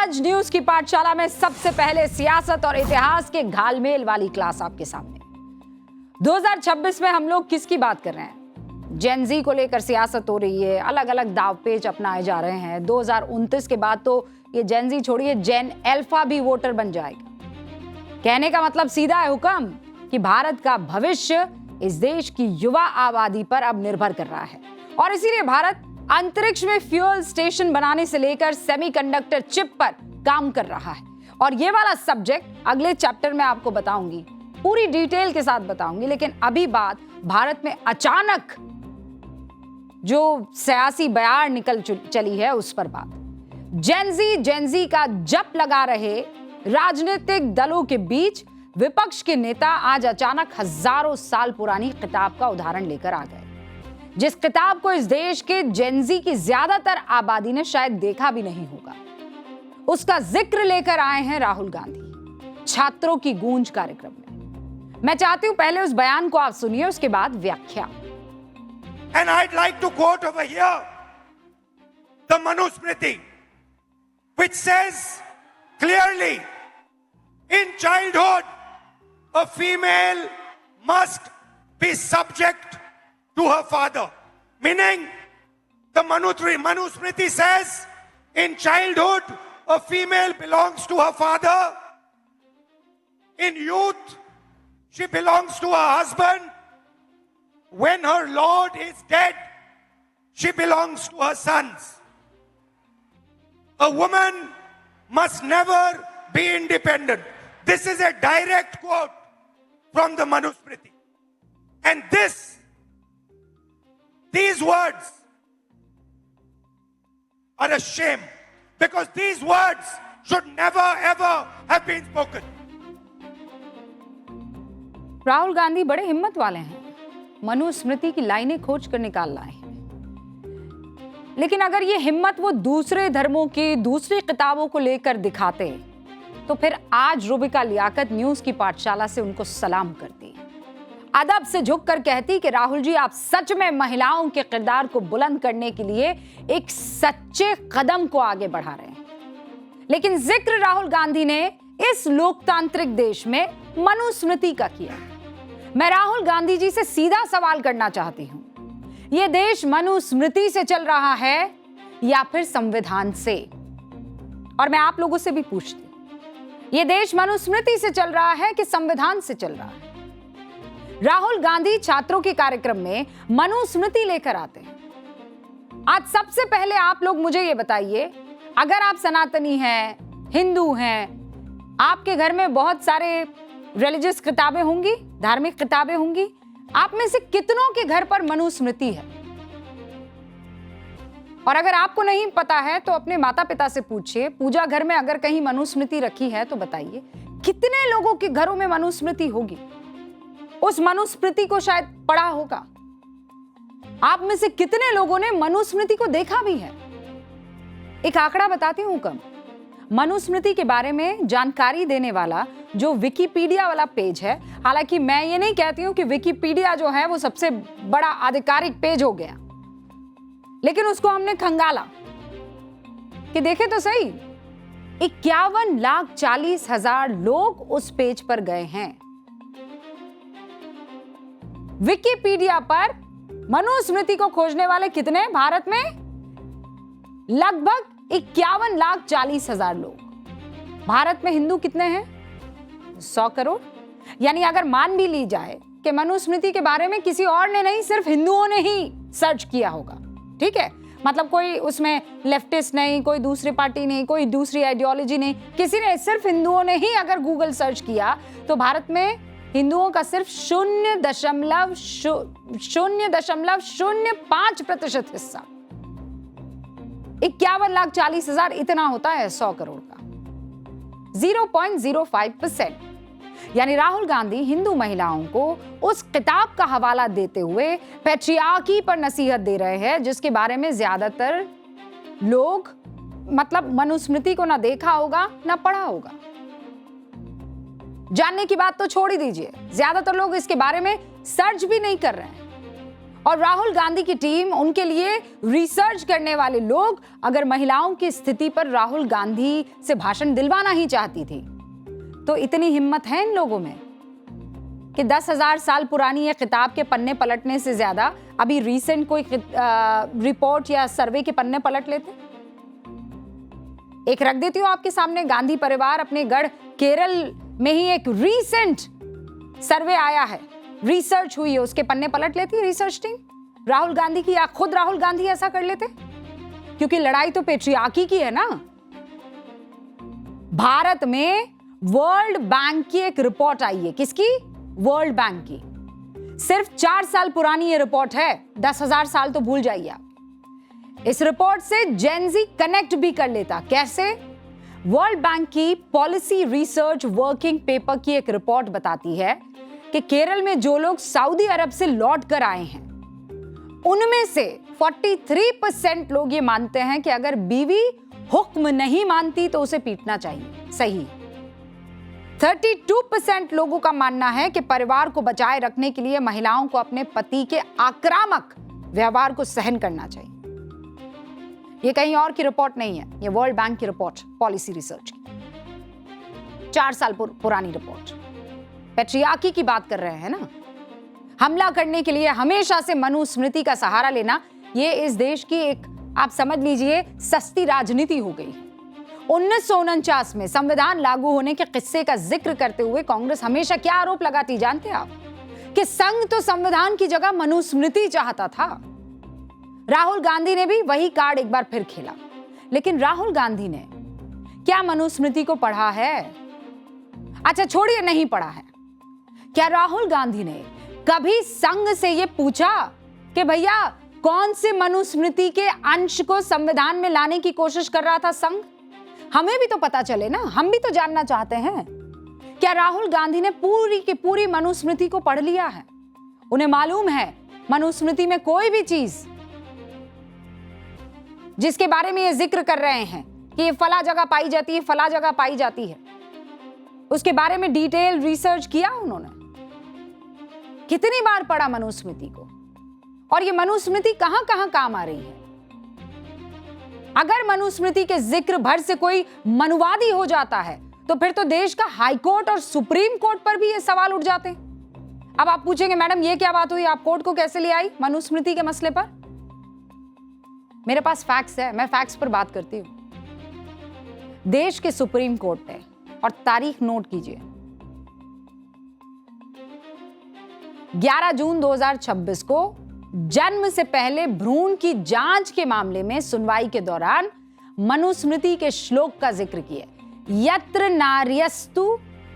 आज न्यूज की पाठशाला में सबसे पहले सियासत और इतिहास के घालमेल वाली क्लास आपके सामने। 2026 में हम लोग किसकी बात कर रहे हैं? जेन जी को लेकर सियासत हो रही है, अलग अलग दावपेच अपनाए जा रहे हैं। 2029 के बाद तो ये जेन जी छोड़िए, जेन अल्फा भी वोटर बन जाएगा। कहने का मतलब सीधा है हुक्म कि भारत का भविष्य इस देश की युवा आबादी पर अब निर्भर कर रहा है और इसीलिए भारत अंतरिक्ष में फ्यूल स्टेशन बनाने से लेकर सेमीकंडक्टर चिप पर काम कर रहा है। और ये वाला सब्जेक्ट अगले चैप्टर में आपको बताऊंगी, पूरी डिटेल के साथ बताऊंगी। लेकिन अभी बात भारत में अचानक जो सियासी बयार निकल चली है उस पर बात। जेन जी का जप लगा रहे राजनीतिक दलों के बीच विपक्ष के नेता आज अचानक हजारों साल पुरानी किताब का उदाहरण लेकर आ गए, जिस किताब को इस देश के जेन जी की ज्यादातर आबादी ने शायद देखा भी नहीं होगा। उसका जिक्र लेकर आए हैं राहुल गांधी छात्रों की गूंज कार्यक्रम में। मैं चाहती हूं पहले उस बयान को आप सुनिए, उसके बाद व्याख्या। And I'd like to quote over here the Manusmriti, which says clearly, in childhood, a female must be subject to her father. Meaning, the Manusmriti says, in childhood, a female belongs to her father. In youth, she belongs to her husband. When her Lord is dead, she belongs to her sons. A woman must never be independent. This is a direct quote from the Manusmriti. And these words are a shame, because these words should never ever have been spoken. Rahul Gandhi बड़े हिम्मत वाले हैं, मनुस्मृति की लाइनें खोज कर निकाल लाए हैं। लेकिन अगर ये हिम्मत वो दूसरे धर्मों की दूसरी किताबों को लेकर दिखाते तो फिर आज रुबिका लियाकत न्यूज की पाठशाला से उनको सलाम करती, अदब से झुककर कहती कि राहुल जी आप सच में महिलाओं के किरदार को बुलंद करने के लिए एक सच्चे कदम को आगे बढ़ा रहे हैं। लेकिन जिक्र राहुल गांधी ने इस लोकतांत्रिक देश में मनुस्मृति का किया। मैं राहुल गांधी जी से सीधा सवाल करना चाहती हूं, यह देश मनुस्मृति से चल रहा है या फिर संविधान से? और मैं आप लोगों से भी पूछती, यह देश मनुस्मृति से चल रहा है कि संविधान से चल रहा है? राहुल गांधी छात्रों के कार्यक्रम में मनुस्मृति लेकर आते हैं। आज सबसे पहले आप लोग मुझे यह बताइए, अगर आप सनातनी हैं, हिंदू हैं, आपके घर में बहुत सारे रिलीजियस किताबें होंगी, धार्मिक किताबें होंगी, आप में से कितनों के घर पर मनुस्मृति है? और अगर आपको नहीं पता है तो अपने माता पिता से पूछिए, पूजा घर में अगर कहीं मनुस्मृति रखी है तो बताइए कितने लोगों के घरों में मनुस्मृति होगी? उस मनुस्मृति को शायद पढ़ा होगा। आप में से कितने लोगों ने मनुस्मृति को देखा भी है? एक आंकड़ा बताती हूं कम, मनुस्मृति के बारे में जानकारी देने वाला जो विकिपीडिया वाला पेज है, हालांकि मैं ये नहीं कहती हूं कि विकिपीडिया जो है वो सबसे बड़ा आधिकारिक पेज हो गया, लेकिन उसको हमने खंगाला कि देखे तो सही, 51,40,000 लोग उस पेज पर गए हैं। विकिपीडिया पर मनुस्मृति को खोजने वाले कितने हैं भारत में? लगभग 51,40,000 लोग। भारत में हिंदू कितने हैं? 100 करोड़। यानी अगर मान भी ली जाए कि मनुस्मृति के बारे में किसी और ने नहीं, सिर्फ हिंदुओं ने ही सर्च किया होगा, ठीक है, मतलब कोई उसमें लेफ्टिस्ट नहीं, कोई दूसरी पार्टी नहीं, कोई दूसरी आइडियोलॉजी नहीं, किसी ने, सिर्फ हिंदुओं ने ही अगर गूगल सर्च किया तो भारत में हिंदुओं का सिर्फ 0.05% हिस्सा, 51,40,000 इतना होता है 100 करोड़ का, 0.05%। यानी राहुल गांधी हिंदू महिलाओं को उस किताब का हवाला देते हुए पैट्रियार्की पर नसीहत दे रहे हैं, जिसके बारे में ज्यादातर लोग, मतलब मनुस्मृति को ना देखा होगा ना पढ़ा होगा। जानने की बात तो छोड़ ही दीजिए, ज्यादातर लोग इसके बारे में सर्च भी नहीं कर रहे हैं। और राहुल गांधी की टीम, उनके लिए रिसर्च करने वाले लोग अगर महिलाओं की स्थिति पर राहुल गांधी से भाषण दिलवाना ही चाहती थी तो इतनी हिम्मत है इन लोगों में कि 10,000 साल पुरानी ये किताब के पन्ने पलटने से ज्यादा अभी रीसेंट कोई रिपोर्ट या सर्वे के पन्ने पलट लेते। एक रख देती हूं आपके सामने, गांधी परिवार अपने गढ़ केरल में ही एक रीसेंट सर्वे आया है, रिसर्च हुई है, उसके पन्ने पलट लेती है रिसर्च टीम राहुल गांधी की, या खुद राहुल गांधी ऐसा कर लेते? क्योंकि लड़ाई तो पेट्रियार्की की है ना। भारत में वर्ल्ड बैंक की एक रिपोर्ट आई है, किसकी? वर्ल्ड बैंक की। सिर्फ 4 साल पुरानी ये रिपोर्ट है, 10,000 साल तो भूल जाइए आप। इस रिपोर्ट से जेनजी कनेक्ट भी कर लेता। कैसे? वर्ल्ड बैंक की पॉलिसी रिसर्च वर्किंग पेपर की एक रिपोर्ट बताती है कि केरल में जो लोग सऊदी अरब से लौट कर आए हैं उनमें से 43% लोग ये मानते हैं कि अगर बीवी हुक्म नहीं मानती तो उसे पीटना चाहिए। सही। 32% लोगों का मानना है कि परिवार को बचाए रखने के लिए महिलाओं को अपने पति के आक्रामक व्यवहार को सहन करना चाहिए। ये कहीं और की रिपोर्ट नहीं है, ये वर्ल्ड बैंक की रिपोर्ट, पॉलिसी रिसर्च की 4 साल पुरानी रिपोर्ट। पेट्रियार्की की बात कर रहे हैं ना। हमला करने के लिए हमेशा से मनुस्मृति का सहारा लेना, ये इस देश की एक, आप समझ लीजिए, सस्ती राजनीति हो गई। 1949 में संविधान लागू होने के किस्से का जिक्र करते हुए कांग्रेस हमेशा क्या आरोप लगाती जानते हैं आप? कि संघ तो संविधान की जगह मनुस्मृति चाहता था। राहुल गांधी ने भी वही कार्ड एक बार फिर खेला। लेकिन राहुल गांधी ने क्या मनुस्मृति को पढ़ा है? अच्छा छोड़िए, नहीं पढ़ा है। क्या राहुल गांधी ने कभी संघ से यह पूछा कि भैया कौन से मनुस्मृति के अंश को संविधान में लाने की कोशिश कर रहा था संघ? हमें भी तो पता चले ना, हम भी तो जानना चाहते हैं। क्या राहुल गांधी ने पूरी की पूरी मनुस्मृति को पढ़ लिया है? उन्हें मालूम है मनुस्मृति में कोई भी चीज जिसके बारे में ये जिक्र कर रहे हैं कि ये फला जगह पाई जाती है, फला जगह पाई जाती है, उसके बारे में डिटेल रिसर्च किया उन्होंने? कितनी बार पढ़ा मनुस्मृति को? और ये मनुस्मृति कहां कहां काम आ रही है? अगर मनुस्मृति के जिक्र भर से कोई मनुवादी हो जाता है तो फिर तो देश का हाई कोर्ट और सुप्रीम कोर्ट पर भी ये सवाल उठ जाते हैं। अब आप पूछेंगे मैडम ये क्या बात हुई, आप कोर्ट को कैसे ले आई मनुस्मृति के मसले पर? मेरे पास फैक्ट्स है, मैं फैक्ट्स पर बात करती हूं। देश के सुप्रीम कोर्ट ने, और तारीख नोट कीजिए, 11 जून 2026 को जन्म से पहले भ्रूण की जांच के मामले में सुनवाई के दौरान मनुस्मृति के श्लोक का जिक्र किया। यत्र नार्यस्तु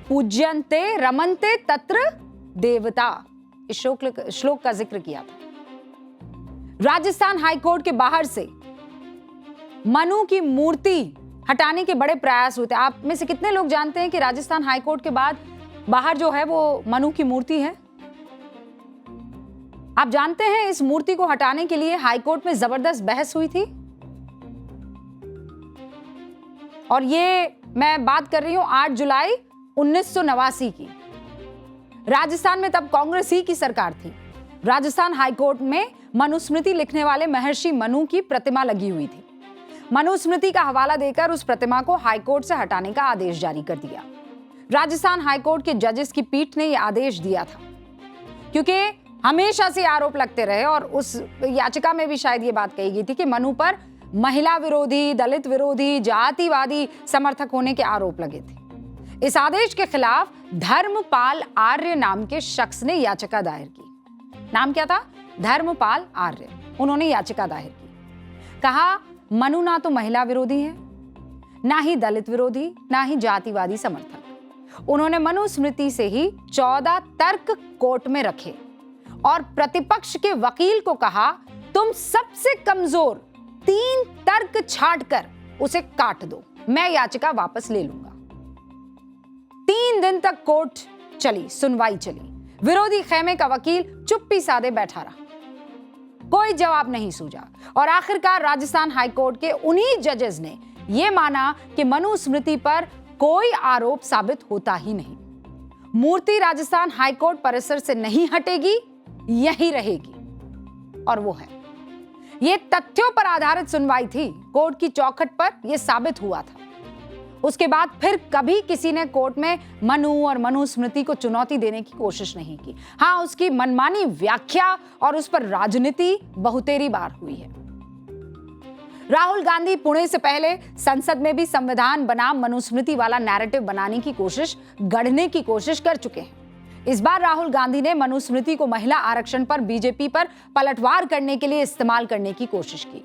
पूज्यन्ते रमन्ते तत्र देवता, इस श्लोक का जिक्र किया था। राजस्थान हाईकोर्ट के बाहर से मनु की मूर्ति हटाने के बड़े प्रयास हुए थे। आप में से कितने लोग जानते हैं कि राजस्थान हाईकोर्ट के बाद बाहर जो है वो मनु की मूर्ति है? आप जानते हैं इस मूर्ति को हटाने के लिए हाईकोर्ट में जबरदस्त बहस हुई थी। और ये मैं बात कर रही हूं 8 जुलाई 1989 की। राजस्थान में तब कांग्रेस ही की सरकार थी। राजस्थान हाईकोर्ट में मनुस्मृति लिखने वाले महर्षि मनु की प्रतिमा लगी हुई थी। मनुस्मृति का हवाला देकर उस प्रतिमा को हाईकोर्ट से हटाने का आदेश जारी कर दिया। राजस्थान हाईकोर्ट के जजेस की पीठ ने यह आदेश दिया था, क्योंकि हमेशा से आरोप लगते रहे और उस याचिका में भी शायद ये बात कही गई थी कि मनु पर महिला विरोधी, दलित विरोधी, जातिवादी समर्थक होने के आरोप लगे थे। इस आदेश के खिलाफ धर्मपाल आर्य नाम के शख्स ने याचिका दायर की। नाम क्या था? धर्मपाल आर्य। उन्होंने याचिका दायर की। कहा मनु ना तो महिला विरोधी है, ना ही दलित विरोधी, ना ही जातिवादी समर्थक। उन्होंने मनुस्मृति से ही 14 तर्क कोर्ट में रखे और प्रतिपक्ष के वकील को कहा तुम सबसे कमजोर 3 तर्क छांटकर उसे काट दो, मैं याचिका वापस ले लूंगा। 3 दिन तक कोर्ट चली, सुनवाई चली। विरोधी खेमे का वकील चुप्पी साधे बैठा रहा, कोई जवाब नहीं सूझा और आखिरकार राजस्थान हाईकोर्ट के उन्हीं जजेस ने यह माना कि मनुस्मृति पर कोई आरोप साबित होता ही नहीं। मूर्ति राजस्थान हाईकोर्ट परिसर से नहीं हटेगी, यही रहेगी। और वो है, ये तथ्यों पर आधारित सुनवाई थी। कोर्ट की चौखट पर यह साबित हुआ था। उसके बाद फिर कभी किसी ने कोर्ट में मनु और मनुस्मृति को चुनौती देने की कोशिश नहीं की। हाँ, उसकी मनमानी व्याख्या और उस पर राजनीति बहुतेरी बार हुई है। राहुल गांधी पुणे से पहले संसद में भी संविधान बनाम मनुस्मृति वाला नैरेटिव बनाने की कोशिश, गढ़ने की कोशिश कर चुके हैं। इस बार राहुल गांधी ने मनुस्मृति को महिला आरक्षण पर बीजेपी पर पलटवार करने के लिए इस्तेमाल करने की कोशिश की,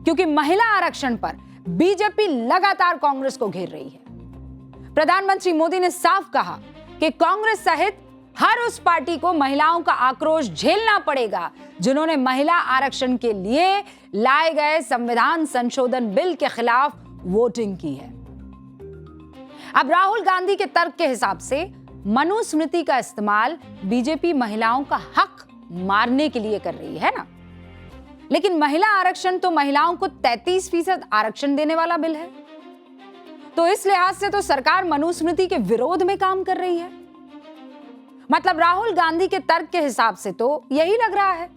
क्योंकि महिला आरक्षण पर बीजेपी लगातार कांग्रेस को घेर रही है। प्रधानमंत्री मोदी ने साफ कहा कि कांग्रेस सहित हर उस पार्टी को महिलाओं का आक्रोश झेलना पड़ेगा जिन्होंने महिला आरक्षण के लिए लाए गए संविधान संशोधन बिल के खिलाफ वोटिंग की है। अब राहुल गांधी के तर्क के हिसाब से मनुस्मृति का इस्तेमाल बीजेपी महिलाओं का हक मारने के लिए कर रही है ना, लेकिन महिला आरक्षण तो महिलाओं को 33% आरक्षण देने वाला बिल है, तो इस लिहाज से तो सरकार मनुस्मृति के विरोध में काम कर रही है। मतलब राहुल गांधी के तर्क के हिसाब से तो यही लग रहा है,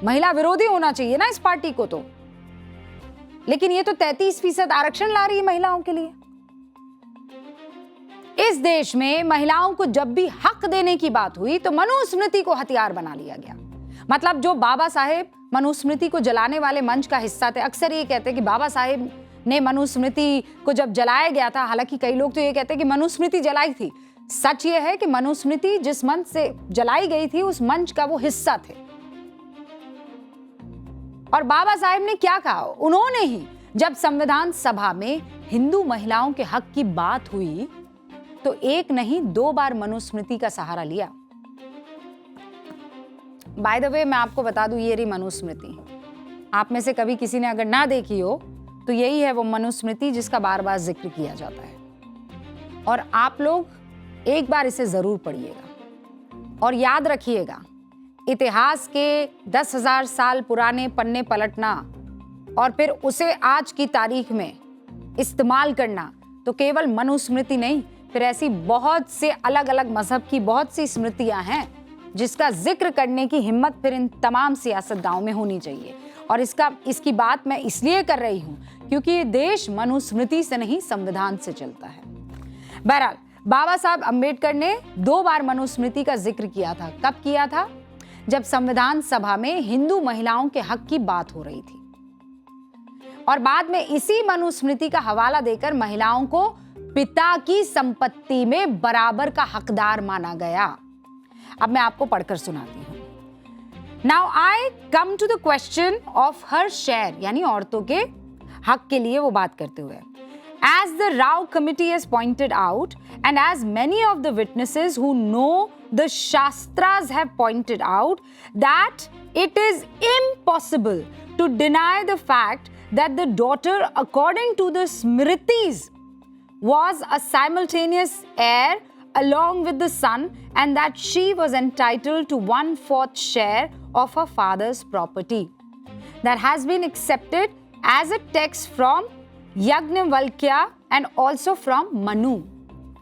महिला विरोधी होना चाहिए ना इस पार्टी को तो, लेकिन ये तो 33% आरक्षण ला रही है महिलाओं के लिए। इस देश में महिलाओं को जब भी हक देने की बात हुई तो मनुस्मृति को हथियार बना लिया गया। मतलब जो बाबा साहेब मनुस्मृति को जलाने वाले मंच का हिस्सा थे, अक्सर ये कहते हैं कि बाबा साहेब ने मनुस्मृति को जब जलाया गया था, हालांकि कई लोग तो ये कहते हैं कि मनुस्मृति जलाई थी। सच ये है कि मनुस्मृति जिस मंच से जलाई गई थी उस मंच का वो हिस्सा थे। और बाबा साहेब ने क्या कहा, उन्होंने ही जब संविधान सभा में हिंदू महिलाओं के हक की बात हुई तो एक नहीं 2 बार मनुस्मृति का सहारा लिया। बाय द वे मैं आपको बता दूं, ये रही मनुस्मृति। आप में से कभी किसी ने अगर ना देखी हो तो यही है वो मनुस्मृति जिसका बार बार जिक्र किया जाता है। और आप लोग एक बार इसे जरूर पढ़िएगा और याद रखिएगा, इतिहास के 10,000 साल पुराने पन्ने पलटना और फिर उसे आज की तारीख में इस्तेमाल करना तो केवल मनुस्मृति नहीं, फिर ऐसी बहुत से अलग अलग मजहब की बहुत सी स्मृतियां हैं जिसका जिक्र करने की हिम्मत फिर इन तमाम सियासतदानों में होनी चाहिए। और इसकी बात मैं इसलिए कर रही हूं क्योंकि ये देश मनुस्मृति से नहीं संविधान से चलता है। बहरहाल बाबा साहब अंबेडकर ने 2 बार मनुस्मृति का जिक्र किया था। कब किया था? जब संविधान सभा में हिंदू महिलाओं के हक की बात हो रही थी और बाद में इसी मनुस्मृति का हवाला देकर महिलाओं को पिता की संपत्ति में बराबर का हकदार माना गया। अब मैं आपको पढ़कर सुनाती हूं। Now I come to the question of her share, यानी औरतों के हक के लिए वो बात करते हुए, as the Rao committee has pointed out and as many of the witnesses who know the Shastras have pointed out, that it is impossible to deny the fact that the daughter, according to the Smritis, was a simultaneous heir along with the son and that she was entitled to 1/4 share of her father's property. That has been accepted as a text from Yagnavalkya and also from Manu.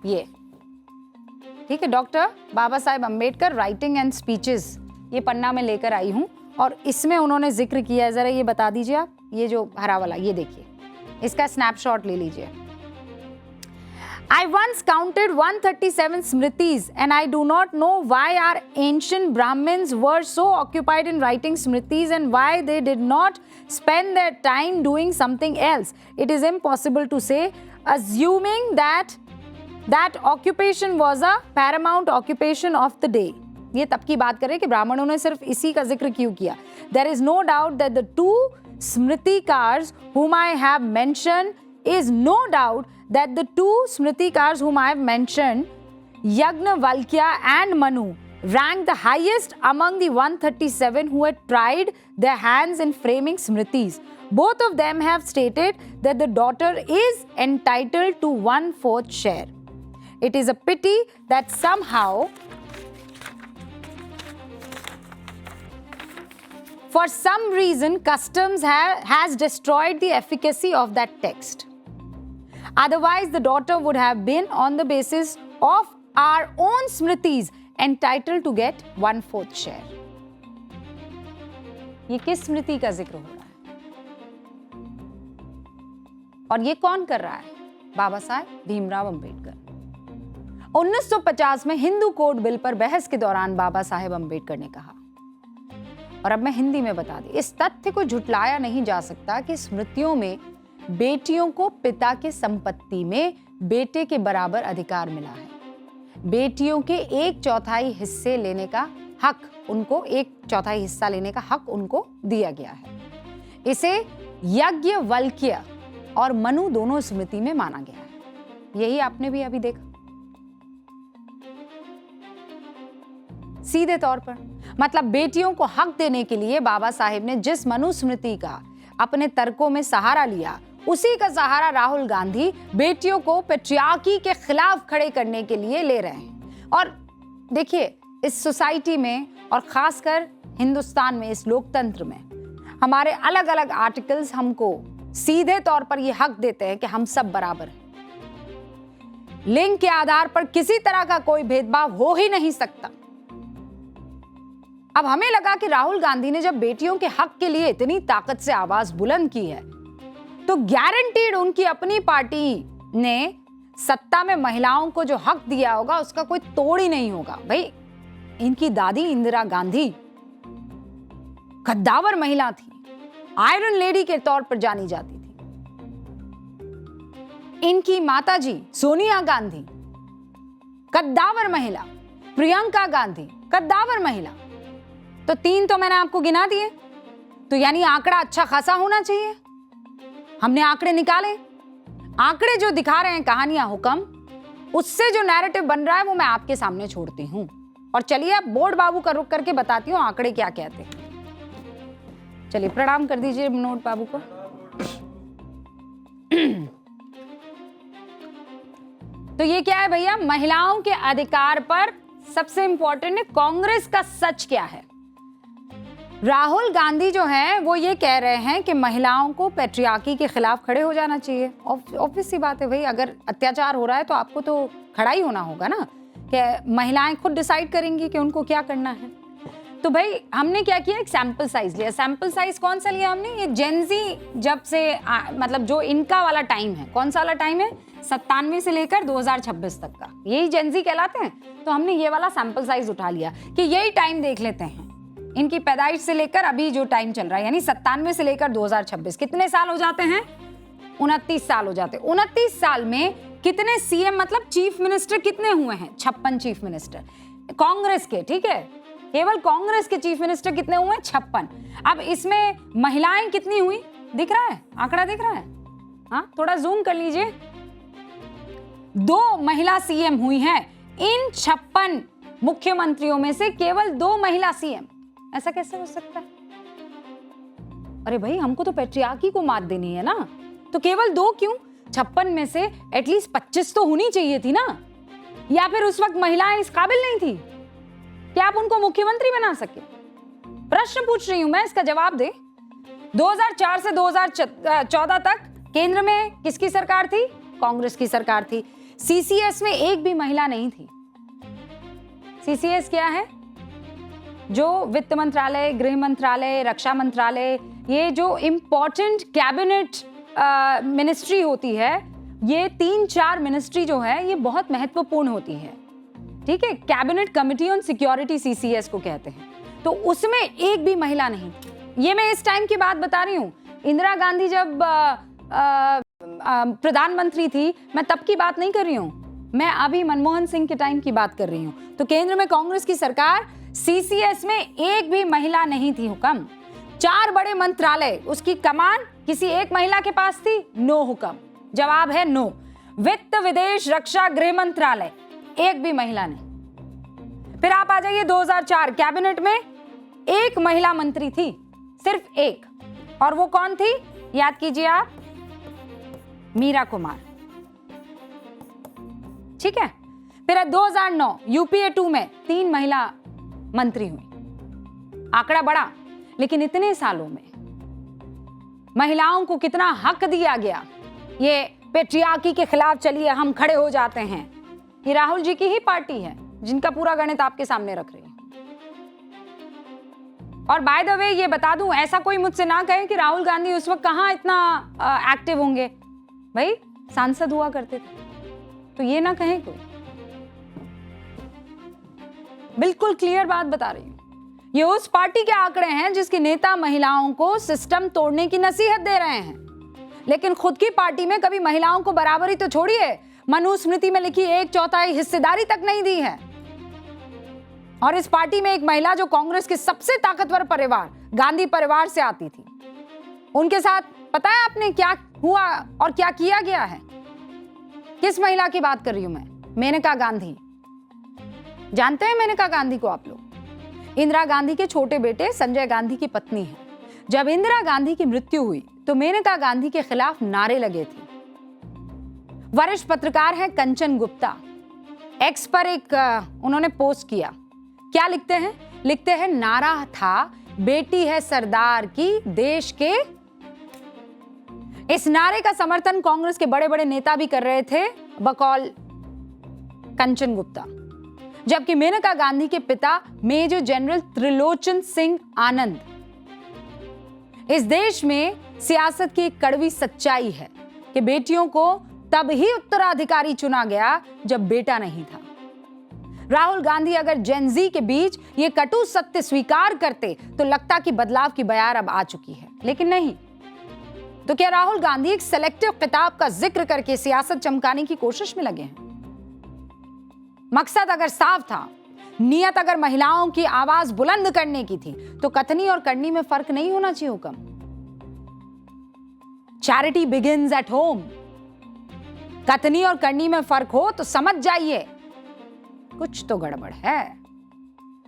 ये ठीक है, doctor Baba Saheb Ambedkar writing and speeches, ये पन्ना में लेकर आई हूं और इसमें उन्होंने जिक्र किया है। जरा ये बता दीजिए आप, ये जो हरा वाला, ये देखिए, इसका स्नैपशॉट ले लीजिए। I once counted 137 smritis and I do not know why our ancient Brahmins were so occupied in writing smritis and why they did not spend their time doing something else. It is impossible to say, assuming that occupation was a paramount occupation of the day. ये तब की बात करें कि ब्राह्मणों ने सिर्फ इसी का जिक्र क्यों किया। There is no doubt that the 2 smritikars whom I have mentioned is no doubt that the 2 smritikars whom I have mentioned, Yagnavalkya and Manu, ranked the highest among the 137 who had tried their hands in framing smritis. Both of them have stated that the daughter is entitled to 1/4 share. It is a pity that somehow, for some reason, customs has destroyed the efficacy of that text. Otherwise, the daughter would have been, on the basis of our own smritis, entitled to get 1/4 share. ये किस स्मृति का जिक्र हो रहा है और ये कौन कर रहा है? बाबा साहेब भीमराव अंबेडकर। 1950 में हिंदू कोड बिल पर बहस के दौरान बाबा साहेब अंबेडकर ने कहा, और अब मैं हिंदी में बता दी, इस तथ्य को झुटलाया नहीं जा सकता कि स्मृतियों में बेटियों को पिता की संपत्ति में बेटे के बराबर अधिकार मिला है। बेटियों के 1/4 हिस्से लेने का हक उनको 1/4 हिस्सा लेने का हक उनको दिया गया है। इसे याज्ञवल्क्य और मनु दोनों स्मृति में माना गया है। यही आपने भी अभी देखा। सीधे तौर पर मतलब बेटियों को हक देने के लिए बाबा साहेब ने जिस मनुस्मृति का अपने तर्कों में सहारा लिया, उसी का सहारा राहुल गांधी बेटियों को पेट्रियार्की के खिलाफ खड़े करने के लिए ले रहे हैं। और देखिए, इस सोसाइटी में और खासकर हिंदुस्तान में, इस लोकतंत्र में, हमारे अलग अलग आर्टिकल्स हमको सीधे तौर पर यह हक देते हैं कि हम सब बराबर हैं। लिंग के आधार पर किसी तरह का कोई भेदभाव हो ही नहीं सकता। अब हमें लगा कि राहुल गांधी ने जब बेटियों के हक के लिए इतनी ताकत से आवाज बुलंद की है, तो गारंटीड उनकी अपनी पार्टी ने सत्ता में महिलाओं को जो हक दिया होगा उसका कोई तोड़ ही नहीं होगा। भाई, इनकी दादी इंदिरा गांधी कद्दावर महिला थी, आयरन लेडी के तौर पर जानी जाती थी। इनकी माताजी सोनिया गांधी कद्दावर महिला, प्रियंका गांधी कद्दावर महिला। तो 3 तो मैंने आपको गिना दिए, तो यानी आंकड़ा अच्छा खासा होना चाहिए। हमने आंकड़े निकाले, आंकड़े जो दिखा रहे हैं कहानियां हुक्म, उससे जो नैरेटिव बन रहा है वो मैं आपके सामने छोड़ती हूं। और चलिए अब बोर्ड बाबू का रुख करके बताती हूँ आंकड़े क्या कहते हैं। चलिए प्रणाम कर दीजिए नोट बाबू को। तो ये क्या है भैया? महिलाओं के अधिकार पर सबसे इंपॉर्टेंट है कांग्रेस का सच क्या है। राहुल गांधी जो है वो ये कह रहे हैं कि महिलाओं को पेट्रियार्की के खिलाफ खड़े हो जाना चाहिए। ऑब्वियस सी बात है भाई, अगर अत्याचार हो रहा है तो आपको तो खड़ा ही होना होगा ना, कि महिलाएं खुद डिसाइड करेंगी कि उनको क्या करना है। तो भाई हमने क्या किया, एक सैंपल साइज लिया। सैंपल साइज कौन सा लिया हमने? ये जेनजी जब से मतलब जो इनका वाला टाइम है, कौन सा वाला टाइम है? 97 से लेकर 2026 तक का, यही जेनजी कहलाते हैं। तो हमने ये वाला सैंपल साइज उठा लिया कि यही टाइम देख लेते हैं, इनकी पैदाइश से लेकर अभी जो टाइम चल रहा है, यानी 97 से लेकर 2026 कितने साल हो जाते हैं? 29 साल हो जाते हैं। 29 साल में कितने सीएम मतलब चीफ मिनिस्टर कितने हुए हैं? 56 चीफ मिनिस्टर कांग्रेस के, ठीक है, केवल कांग्रेस के चीफ मिनिस्टर कितने हुए? 56। अब इसमें महिलाएं कितनी हुई? दिख रहा है आंकड़ा, दिख रहा है? हाँ, थोड़ा जूम कर लीजिए। 2 महिला सीएम हुई हैं। इन 56 मुख्यमंत्रियों में से केवल 2 महिला सीएम। ऐसा कैसे हो सकता है? अरे भाई, हमको तो पेट्रियार्की को मात देनी है ना, तो केवल 2 क्यों? 56 में से एटलीस्ट 25 तो होनी चाहिए थी ना। या फिर उस वक्त महिलाएं इस काबिल नहीं थी कि आप उनको मुख्यमंत्री बना सके? प्रश्न पूछ रही हूं मैं, इसका जवाब दे। 2004 से 2014 तक केंद्र में किसकी सरकार थी? कांग्रेस की सरकार थी। सीसीएस में एक भी महिला नहीं थी। सीसीएस क्या है? जो वित्त मंत्रालय, गृह मंत्रालय, रक्षा मंत्रालय, ये जो इंपॉर्टेंट कैबिनेट मिनिस्ट्री होती है, ये 3-4 मिनिस्ट्री जो है ये बहुत महत्वपूर्ण होती है, ठीक है। Cabinet committee on security CCS को कहते हैं। तो उसमें एक भी महिला नहीं। ये मैं इस टाइम की बात बता रही हूँ, इंदिरा गांधी जब प्रधानमंत्री थी, मैं तब की बात नहीं कर रही हूँ, मैं अभी मनमोहन सिंह के टाइम की बात कर रही हूँ। तो केंद्र में कांग्रेस की सरकार, सीसीएस में एक भी महिला नहीं थी हुक्म। 4 बड़े मंत्रालय, उसकी कमान किसी एक महिला के पास थी? नो हुक्म, जवाब है नो। वित्त, विदेश, रक्षा, गृह मंत्रालय, एक भी महिला नहीं। फिर आप आ जाइए 2004, कैबिनेट में एक महिला मंत्री थी, सिर्फ एक, और वो कौन थी? याद कीजिए आप, मीरा कुमार, ठीक है। फिर 2009 यूपीए 2 में 3 महिला मंत्री हुई। आंकड़ा बढ़ा, लेकिन इतने सालों में महिलाओं को कितना हक दिया गया। ये पेट्रियार्की के खिलाफ चलिए हम खड़े हो जाते हैं, ये राहुल जी की ही पार्टी है जिनका पूरा गणित आपके सामने रख रही है। और बाय द वे ये बता दूं, ऐसा कोई मुझसे ना कहे कि राहुल गांधी उस वक्त कहां इतना एक्टिव होंगे, भाई सांसद हुआ करते थे, तो ये ना कहे कोई। बिल्कुल क्लियर बात बता रही हूं। ये उस पार्टी के आंकड़े हैं जिसके नेता महिलाओं को सिस्टम तोड़ने की नसीहत दे रहे हैं, लेकिन खुद की पार्टी में कभी महिलाओं को बराबरी तो छोड़िए, मनुस्मृति में लिखी 1/4 हिस्सेदारी तक नहीं दी है। और इस पार्टी में एक महिला जो कांग्रेस के सबसे ताकतवर परिवार गांधी परिवार से आती थी, उनके साथ पता है आपने क्या हुआ और क्या किया गया है? किस महिला की बात कर रही हूं मैं? मेनका गांधी। जानते हैं मेनका गांधी को आप लोग? इंदिरा गांधी के छोटे बेटे संजय गांधी की पत्नी है। जब इंदिरा गांधी की मृत्यु हुई तो मेनका गांधी के खिलाफ नारे लगे थे। वरिष्ठ पत्रकार हैं कंचन गुप्ता, एक्स पर एक उन्होंने पोस्ट किया। क्या लिखते हैं? लिखते हैं, नारा था बेटी है सरदार की देश के। इस नारे का समर्थन कांग्रेस के बड़े बड़े नेता भी कर रहे थे बकौल कंचन गुप्ता, जबकि मेनका गांधी के पिता मेजर जनरल त्रिलोचन सिंह आनंद। इस देश में सियासत की एक कड़वी सच्चाई है कि बेटियों को तब ही उत्तराधिकारी चुना गया जब बेटा नहीं था। राहुल गांधी अगर जेन ज़ी के बीच ये कटु सत्य स्वीकार करते तो लगता कि बदलाव की बयार अब आ चुकी है, लेकिन नहीं। तो क्या राहुल गांधी एक सेलेक्टिव किताब का जिक्र करके सियासत चमकाने की कोशिश में लगे हैं? मकसद अगर साफ था, नियत अगर महिलाओं की आवाज बुलंद करने की थी, तो कथनी और करनी में फर्क नहीं होना चाहिए हुक्म। Charity begins at home. कथनी और करनी में फर्क हो तो समझ जाइए कुछ तो गड़बड़ है।